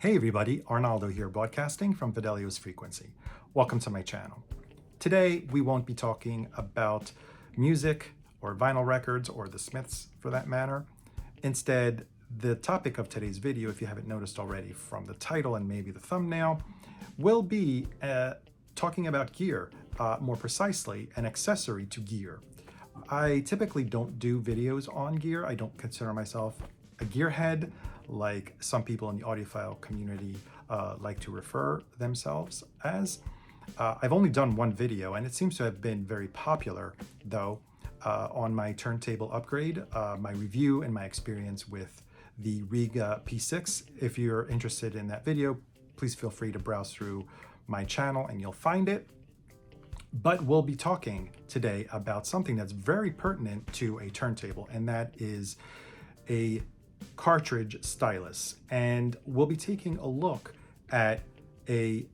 Hey everybody, Arnaldo here broadcasting from Fidelio's Frequency. Welcome to my channel. Today we won't be talking about music or vinyl records or the Smiths for that matter. Instead, the topic of today's video, if you haven't noticed already from the title and maybe the thumbnail, will be talking about gear, more precisely an accessory to gear. I typically don't do videos on gear. I don't consider myself a gearhead like some people in the audiophile community like to refer themselves as. I've only done one video and it seems to have been very popular though on my turntable upgrade, my review and my experience with the Riga P6. If you're interested in that video, please feel free to browse through my channel and you'll find it. But we'll be talking today about something that's very pertinent to a turntable, and that is a cartridge stylus. And we'll be taking a look at a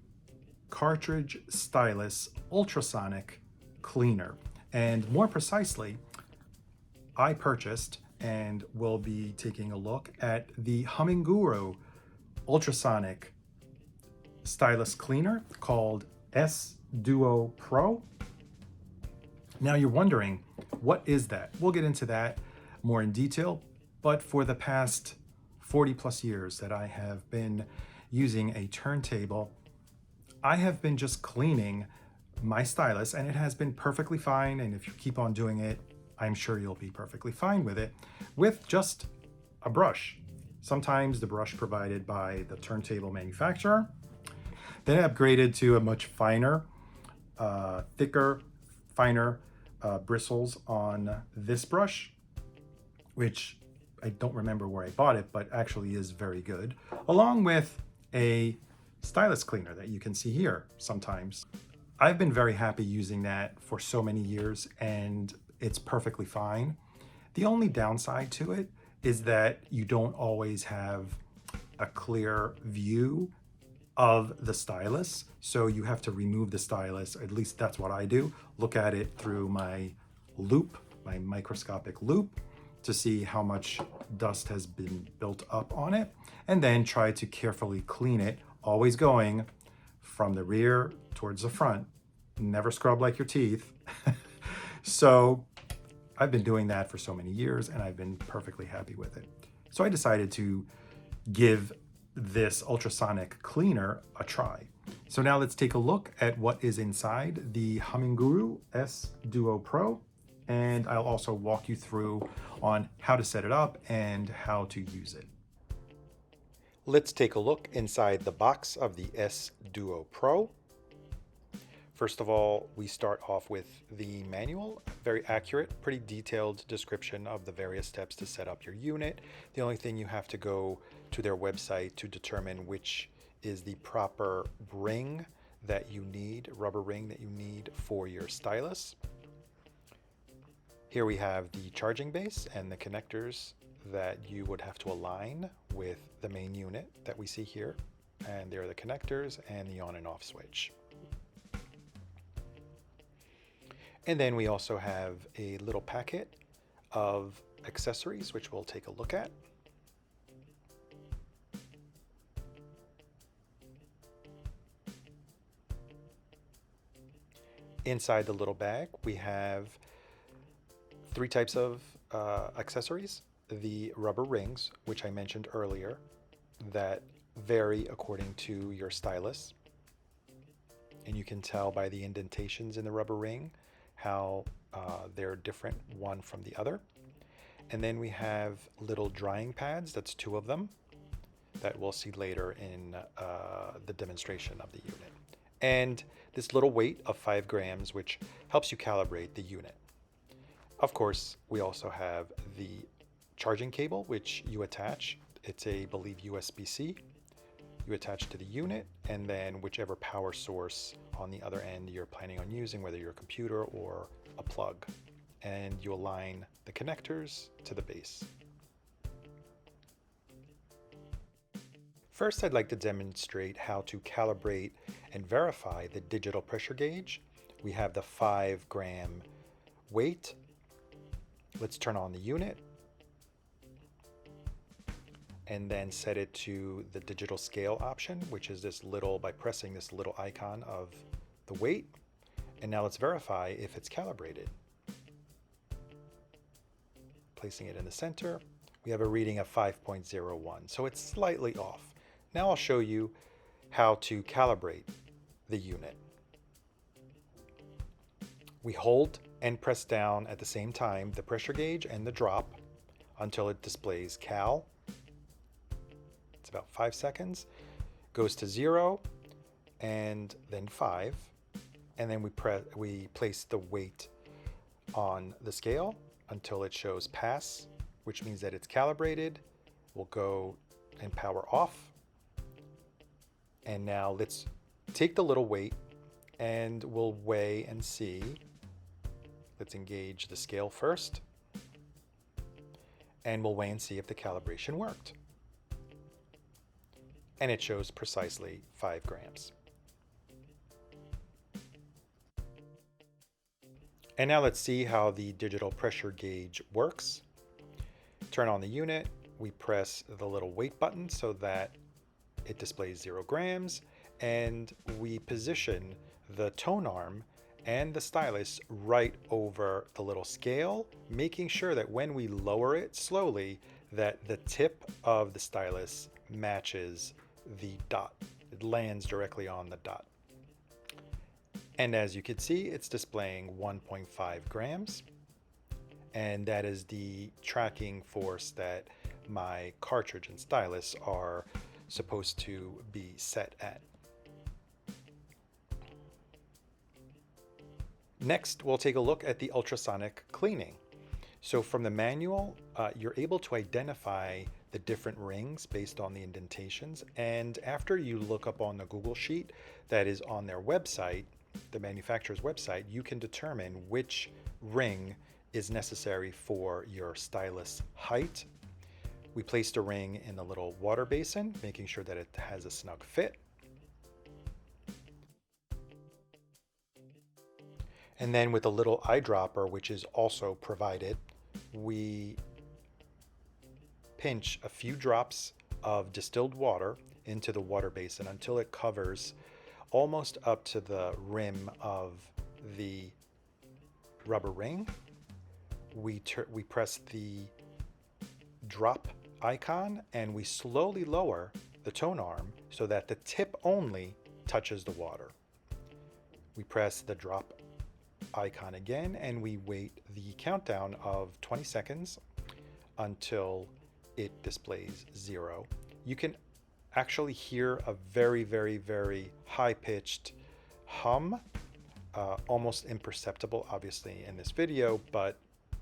cartridge stylus ultrasonic cleaner. And more precisely, I purchased and will be taking a look at the HumminGuru ultrasonic stylus cleaner called S Duo Pro. Now you're wondering, what is that? We'll get into that more in detail, but for the past 40 plus years that I have been using a turntable, I have been just cleaning my stylus and it has been perfectly fine. And if you keep on doing it, I'm sure you'll be perfectly fine with it, with just a brush. Sometimes the brush provided by the turntable manufacturer. Then I upgraded to a much finer, thicker, finer bristles on this brush, which I don't remember where I bought it, but actually is very good, along with a stylus cleaner that you can see here sometimes. I've been very happy using that for so many years and it's perfectly fine. The only downside to it is that you don't always have a clear view of the stylus, so you have to remove the stylus. At least that's what I do. Look at it through my loupe, my microscopic loupe, to see how much dust has been built up on it, and then try to carefully clean it, always going from the rear towards the front. Never scrub like your teeth. So I've been doing that for so many years and I've been perfectly happy with it. So I decided to give this ultrasonic cleaner a try. So now let's take a look at what is inside the HumminGuru S Duo Pro, and I'll also walk you through on how to set it up and how to use it. Let's take a look inside the box of the S Duo Pro. First of all, we start off with the manual, very accurate, pretty detailed description of the various steps to set up your unit. The only thing you have to go to their website to determine which is the proper ring that you need, rubber ring that you need for your stylus. Here we have the charging base and the connectors that you would have to align with the main unit that we see here. And there are the connectors and the on and off switch. And then we also have a little packet of accessories, which we'll take a look at. Inside the little bag, we have three types of accessories. The rubber rings, which I mentioned earlier, that vary according to your stylus. And you can tell by the indentations in the rubber ring how they're different one from the other. And then we have little drying pads, that's two of them, that we'll see later in the demonstration of the unit. And this little weight of 5 grams, which helps you calibrate the unit. Of course, we also have the charging cable, which you attach. It's a, I believe, USB-C. You attach to the unit, and then whichever power source on the other end you're planning on using, whether you're a computer or a plug, and you align the connectors to the base. First, I'd like to demonstrate how to calibrate and verify the digital pressure gauge. We have the 5 gram weight. Let's turn on the unit. and then set it to the digital scale option, which is this little, by pressing this little icon of the weight. And now let's verify if it's calibrated. Placing it in the center, we have a reading of 5.01, so it's slightly off. Now I'll show you how to calibrate the unit. We hold and press down at the same time the pressure gauge and the drop until it displays cal. It's about 5 seconds. Goes to 0 and then 5. And then we place the weight on the scale until it shows pass, which means that it's calibrated. We'll go and power off. And now let's take the little weight and we'll weigh and see. Let's engage the scale first. And we'll weigh and see if the calibration worked. And it shows precisely 5 grams. And now let's see how the digital pressure gauge works. Turn on the unit, we press the little weight button so that it displays 0 grams, and we position the tone arm and the stylus right over the little scale, making sure that when we lower it slowly, that the tip of the stylus matches the dot. It lands directly on the dot. And as you can see, it's displaying 1.5 grams. And that is the tracking force that my cartridge and stylus are supposed to be set at. Next, we'll take a look at the ultrasonic cleaning. So from the manual, you're able to identify the different rings based on the indentations. And after you look up on the Google sheet that is on their website, the manufacturer's website, you can determine which ring is necessary for your stylus height. We placed a ring in the little water basin, making sure that it has a snug fit. And then with a little eyedropper, which is also provided, we pinch a few drops of distilled water into the water basin until it covers almost up to the rim of the rubber ring. We press the drop icon and we slowly lower the tone arm so that the tip only touches the water. We press the drop icon again and we wait the countdown of 20 seconds until it displays 0. You can actually hear a very, very, very high-pitched hum, almost imperceptible, obviously, in this video, but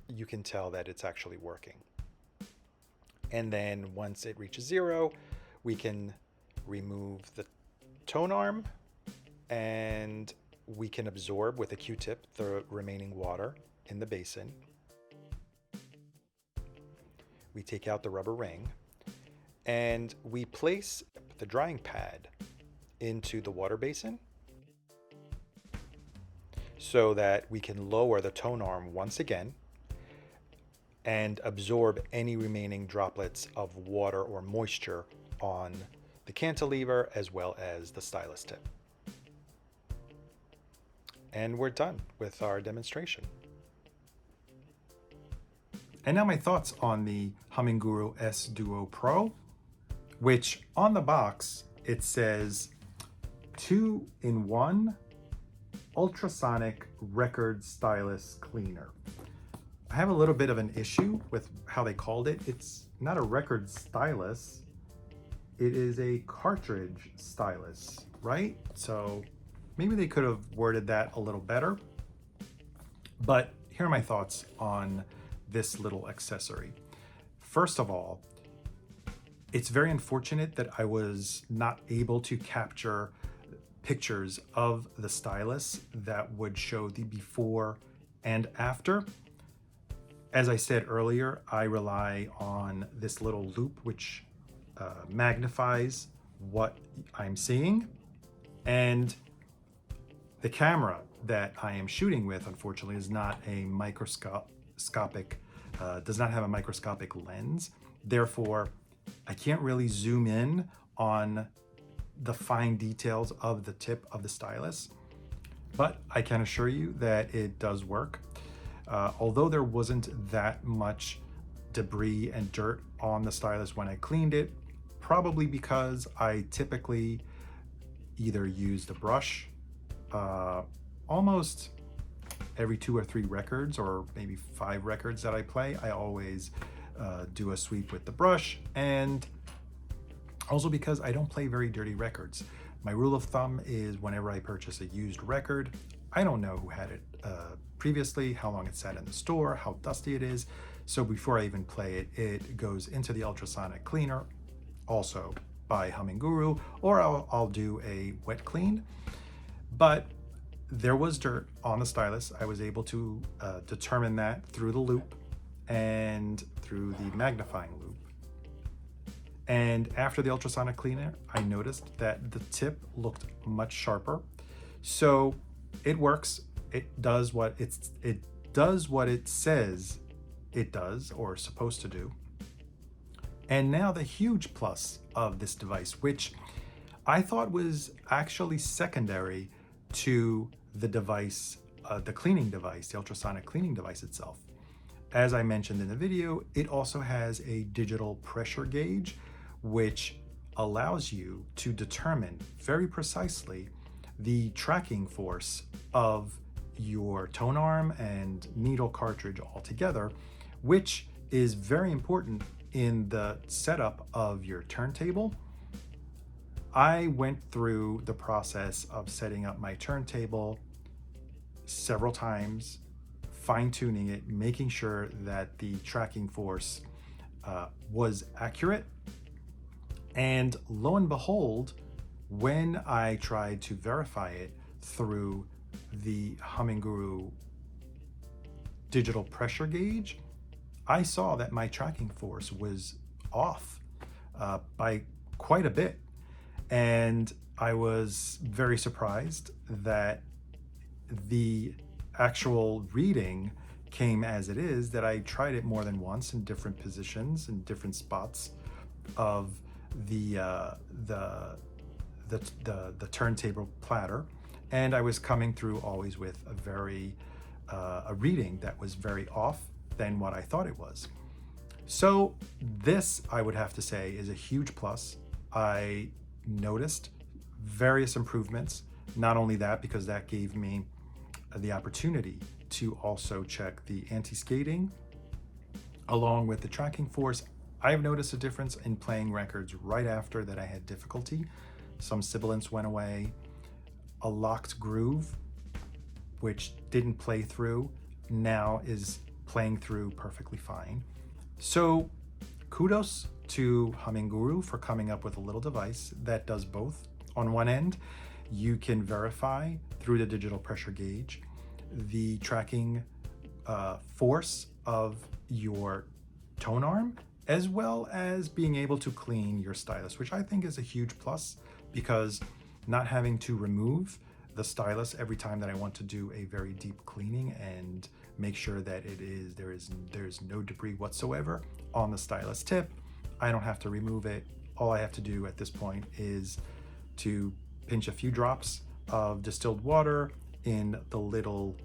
you can tell that it's actually working. And then once it reaches 0, we can remove the tone arm and we can absorb with a Q-tip the remaining water in the basin. We take out the rubber ring and we place the drying pad into the water basin so that we can lower the tone arm once again and absorb any remaining droplets of water or moisture on the cantilever as well as the stylus tip. And we're done with our demonstration. And now my thoughts on the HumminGuru S Duo Pro, which on the box, it says 2-in-1 ultrasonic record stylus cleaner. I have a little bit of an issue with how they called it. It's not a record stylus. It is a cartridge stylus, right? So maybe they could have worded that a little better. But here are my thoughts on this little accessory. First of all, it's very unfortunate that I was not able to capture pictures of the stylus that would show the before and after. As I said earlier, I rely on this little loop which magnifies what I'm seeing, and the camera that I am shooting with, unfortunately, is not a microscopic, does not have a microscopic lens. Therefore, I can't really zoom in on the fine details of the tip of the stylus, but I can assure you that it does work. Although there wasn't that much debris and dirt on the stylus when I cleaned it, probably because I typically either use the brush almost every 2 or 3 records, or maybe 5 records that I play. I always do a sweep with the brush, and also because I don't play very dirty records. My rule of thumb is whenever I purchase a used record, I don't know who had it previously, how long it sat in the store, how dusty it is. So before I even play it, it goes into the ultrasonic cleaner, also by HumminGuru, or I'll do a wet clean. But there was dirt on the stylus. I was able to determine that through the loop and through the magnifying loop. And after the ultrasonic cleaner, I noticed that the tip looked much sharper. So it works. It does what it says it does, or supposed to do. And now the huge plus of this device, which I thought was actually secondary to the device, the cleaning device, the ultrasonic cleaning device itself. As I mentioned in the video, it also has a digital pressure gauge, which allows you to determine very precisely the tracking force of your tone arm and needle cartridge altogether, which is very important in the setup of your turntable. I went through the process of setting up my turntable several times, fine-tuning it, making sure that the tracking force was accurate. And lo and behold, when I tried to verify it through the HumminGuru digital pressure gauge, I saw that my tracking force was off by quite a bit. And I was very surprised that the actual reading came as it is, that I tried it more than once in different positions, in different spots of the turntable platter, and I was coming through always with a reading that was very off than what I thought it was. So this, I would have to say, is a huge plus. I noticed various improvements. Not only that, because that gave me the opportunity to also check the anti-skating along with the tracking force. I've noticed a difference in playing records right after that I had difficulty. Some sibilance went away. A locked groove, which didn't play through, now is playing through perfectly fine. So kudos to HumminGuru for coming up with a little device that does both. On one end, you can verify through the digital pressure gauge the tracking force of your tone arm, as well as being able to clean your stylus, which I think is a huge plus, because not having to remove the stylus every time that I want to do a very deep cleaning and make sure that there's no debris whatsoever on the stylus tip. I don't have to remove it. All I have to do at this point is to pinch a few drops of distilled water in the little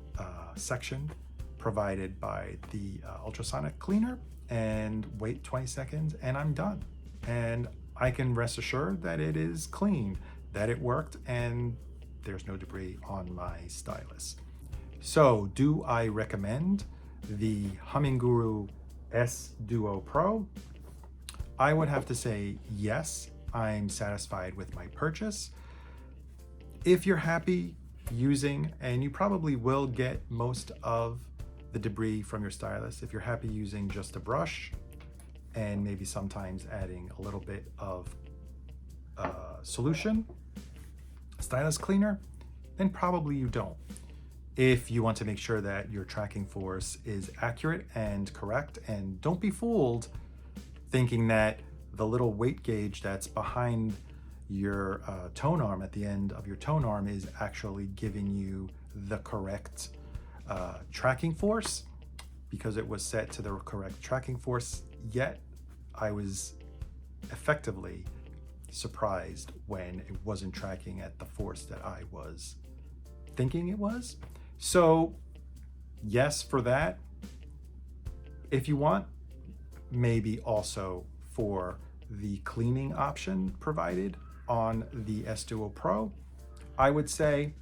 section provided by the ultrasonic cleaner, and wait 20 seconds, and I'm done. And I can rest assured that it is clean, that it worked, and there's no debris on my stylus. So do I recommend the HumminGuru S Duo Pro? I would have to say yes, I'm satisfied with my purchase. If you're happy using, and you probably will get most of the debris from your stylus, if you're happy using just a brush and maybe sometimes adding a little bit of solution, stylus cleaner, then probably you don't. If you want to make sure that your tracking force is accurate and correct, and don't be fooled thinking that the little weight gauge that's behind your tone arm at the end of your tone arm is actually giving you the correct tracking force, because it was set to the correct tracking force. Yet I was effectively surprised when it wasn't tracking at the force that I was thinking it was. So yes, for that. If you want, maybe also for the cleaning option provided on the S Duo Pro, I would say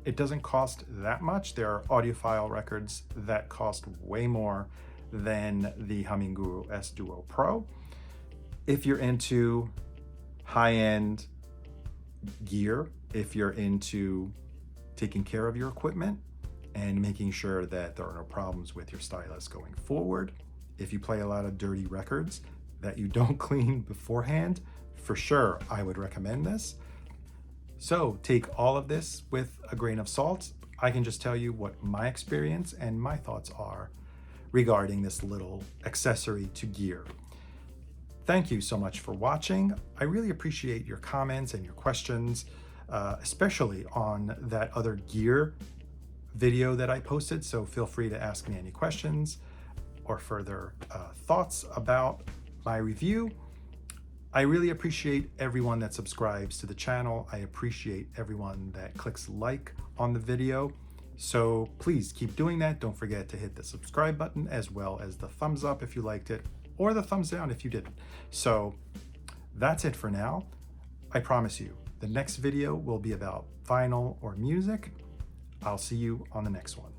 it doesn't cost that much. There are audiophile records that cost way more than the HumminGuru S Duo Pro. If you're into high-end gear, if you're into taking care of your equipment and making sure that there are no problems with your stylus going forward, if you play a lot of dirty records that you don't clean beforehand, for sure I would recommend this. So take all of this with a grain of salt. I can just tell you what my experience and my thoughts are regarding this little accessory to gear. Thank you so much for watching. I really appreciate your comments and your questions, especially on that other gear video that I posted. So feel free to ask me any questions or further thoughts about my review. I really appreciate everyone that subscribes to the channel. I appreciate everyone that clicks like on the video. So please keep doing that. Don't forget to hit the subscribe button as well as the thumbs up if you liked it, or the thumbs down if you didn't. So that's it for now. I promise you, the next video will be about vinyl or music. I'll see you on the next one.